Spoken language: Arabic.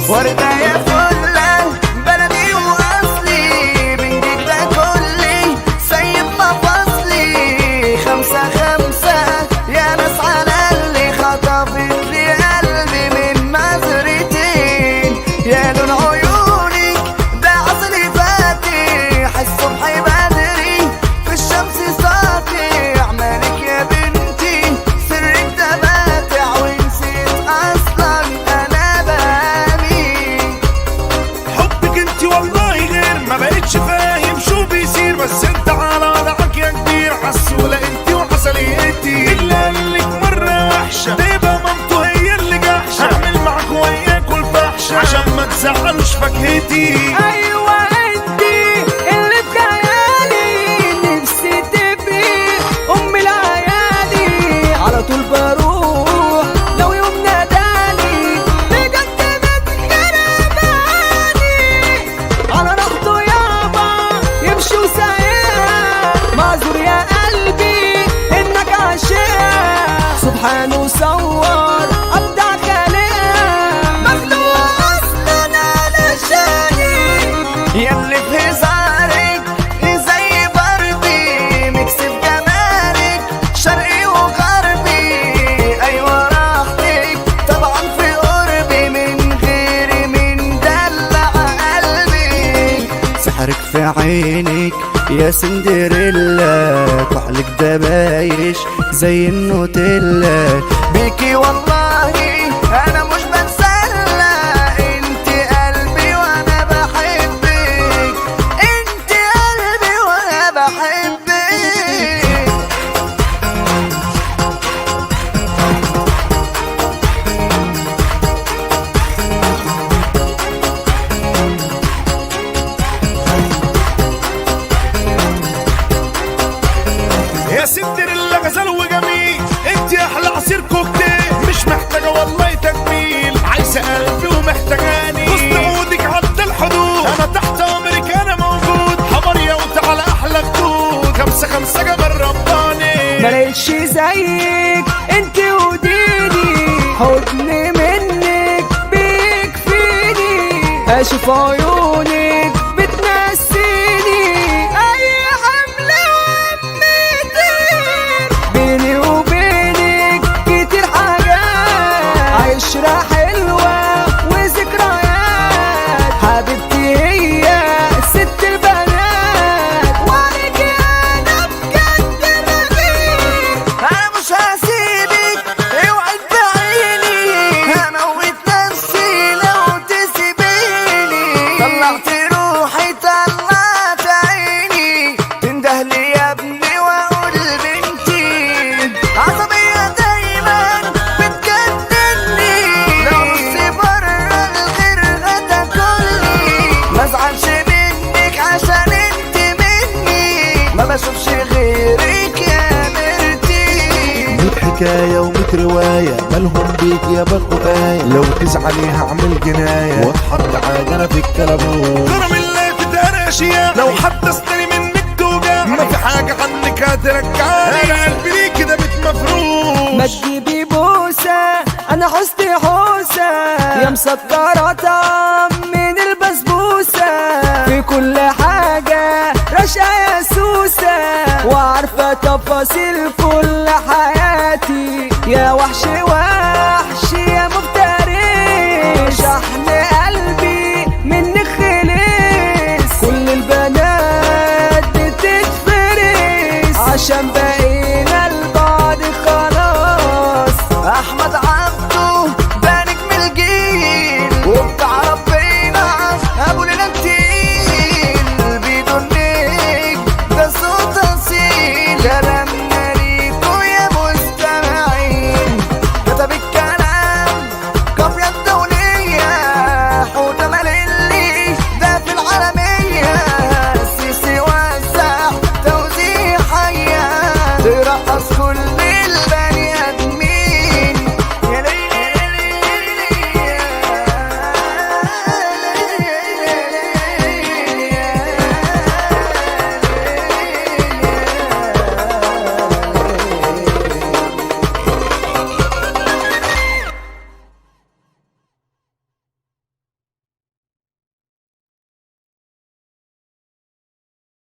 وردة يا فلة بلدي وأصلي من جدة كلي سيب مفاصلي 5-5 يا ناس على اللي خطفت لي قلبي من نظرتين يا لون عيونك ده عسلي فاتح الصبح بدري في الشمس ساطع مالك يا بنتي سرك ده باتع ونسيت أصلا أنا والله غير ما بقتش فاهم شو بيصير بس انت على وضعك يا كبير عالسولة انت وعسليتي اللي قالك مرة وحشة تبقى مامته هي اللي جحشة اعمل معاك وياكل فحشة عشان ما تزعلوش فاكهتي. ايوه انتي اللي في خيالي نفسي تبقي ام العيالي على طول بروح لو يوم نادالي بجد متكرماني على راحته يابا يمشي وسايقها معذور يا قلبي انك عاشقها سبحانه صور ابدع خالقها مخلوق اصلا علشاني ياللي في هزارك زي بردي ميكس في جمالك شرقي وغربي ايوه راحتك طبعا في قربي من غيري من دلع قلبي سحرك في عينك يا سندريلا كحلك ده بايش زي النوتيلا بيكي والله انا مش بتسلى انت قلبي وانا بحبك انت قلبي وانا بحبك. يا سندريلا غزال وجميل انت احلى عصير كوكتيل مش محتاجه والله تجميل عايزه قلبي ومحتاجاني وسط عودك عدى الحدود انا تحت امرك انا موجود حمر يا وتعالى احلى خدود 5-5 جبل رباني ملقتش زيك انت وديني حضن منك بيكفيني اشوف عيونك بتنسيني اي حمل ومتين بيني وبينك كتير حاجات عشرة حلوة وذكريات حبيبتي هي ست البنات وعليك انا بجد بغير انا مش هسيبك اوعي بعيني هموت نفسي لو تسيبيني طلعت روحي طلعت عيني تندهلي يا ابني واقول بنتي عصبية دايما بتجنني لو نصي برا الغير هتاكلني مزعلش منك عشان انت مني ما بشوفش غيرك يا مرتي 100 حكاية و100 رواية مالهم بيك يا بقايا لو تزعلي هعمل جناية واتحط عجنة في الكلابوش كرم الله تتقرشيا لو حتى استني منك توجع ما في حاجة عنك هترجعني انا قلبي ليكي ده مفروش ما تجيبي بوسة انا حستي حوسة يا مسكرة طعم من البسبوسة في كل حاجة رشقة يا سوسة وعارفة تفاصيل كل حياتي يا وحش وحش يا مفتري شحن قلبي منك خلص كل البنات بتتفرس عشان بقينا لبعض خلاص احمد عبده ده نجم الجيل وبتاع ربنا ابو ليلى تقيل بدون نجم ده صوت اصيل كلامنا ليكوا يا مستمعين كتب ترقص